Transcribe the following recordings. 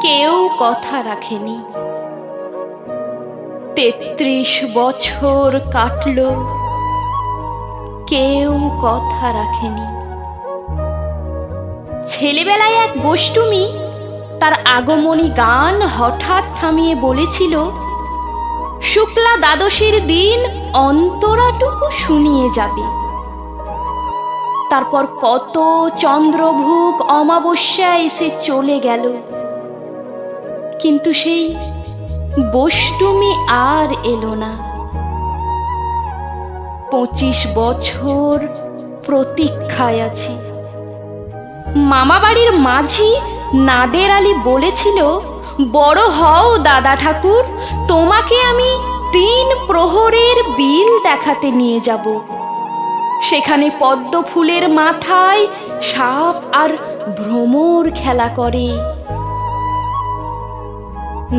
কেউ কথা রাখেনি। ৩৩ বছর কাটল, কেউ কথা রাখেনি। ছেলেবেলায় এক বষ্টুমি তার আগমনী গান হঠাৎ থামিয়ে বলেছিল, শুক্লা দ্বাদশীর দিন অন্তরাটুকু শুনিয়ে যাবে। তারপর কত চন্দ্রভুক অমাবস্যা এসে চলে গেল, কিন্তু সেই বষ্টুমি আর এলো না। ২৫ বছর প্রতীক্ষায় আছি। মামাবাড়ির মাঝি নাদের আলী বলেছিল, বড় হও দাদা ঠাকুর, তোমাকে আমি ৩ প্রহরের বিল দেখাতে নিয়ে যাব। সেখানে পদ্ম ফুলের মাথায় সাপ আর ভ্রমর খেলা করে।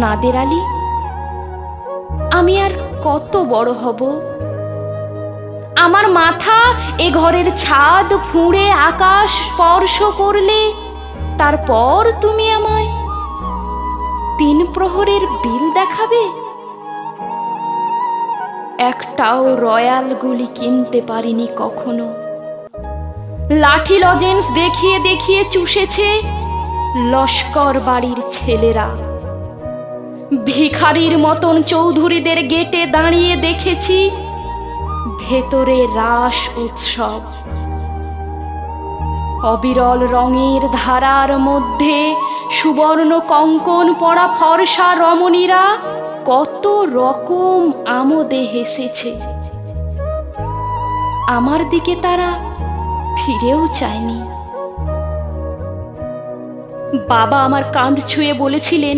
নাদের আলী, আমি আর কত বড় হব? আমার মাথা এ ঘরের ছাদ ফুঁড়ে আকাশ স্পর্শ করলে তারপর তুমি আমায় ৩ প্রহরের বিল দেখাবে? একটাও রয়্যাল গুলি কিনতে পারিনি কখনো। লাঠি লজেন্স দেখিয়ে দেখিয়ে চুষেছে লস্কর বাড়ির ছেলেরা। ভিখারির মতন চৌধুরীদের গেটে দাঁড়িয়ে দেখেছি ভেতরে রাস উৎসব। অবিরল রঙের ধারার মধ্যে সুবর্ণ কঙ্কন পরা ফর্সা রমণীরা কত রকম আমোদে হেসেছে। আমার দিকে তারা ফিরেও চায়নি। বাবা আমার কাঁধ ছুঁয়ে বলেছিলেন,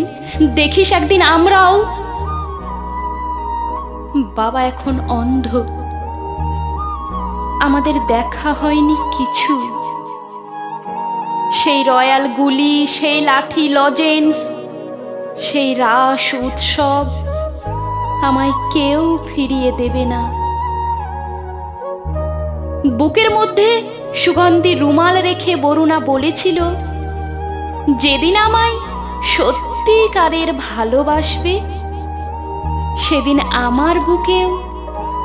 দেখিস একদিন আমরাও। বাবা এখন অন্ধ, আমাদের দেখা হয়নি কিছু। সেই রয়্যাল গুলি, সেই লাঠি লজেন্স, সেই রাস উৎসব আমায় কেউ ফিরিয়ে দেবে না। বুকের মধ্যে সুগন্ধি রুমাল রেখে বরুণা বলেছিল, যেদিন আমায় সত্যিকারের ভালোবাসবে সেদিন আমার বুকেও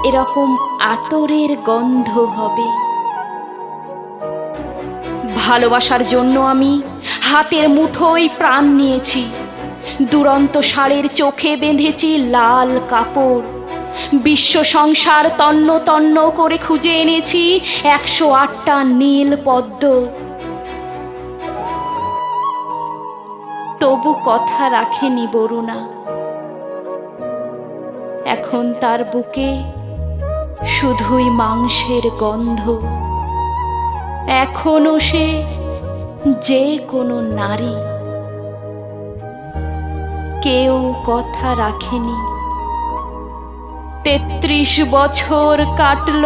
এরকম আতরের গন্ধ হবে। ভালোবাসার জন্য আমি হাতের মুঠোয় প্রাণ নিয়েছি। দুরন্ত ষাঁড়ের চোখে বেঁধেছি লাল কাপড়। বিশ্ব সংসার তন্ন তন্ন করে খুঁজে এনেছি ১০৮টা নীল পদ্ম। তবু কথা রাখেনি বরুণা। এখন তার বুকে শুধুই মাংসের গন্ধ। এখনো সে যে কোনো নারী। কেউ কথা রাখেনি। ৩৩ বছর কাটল,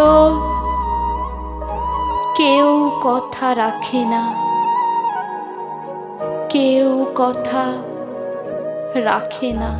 কেউ কথা রাখে না। কেউ কথা রাখে না।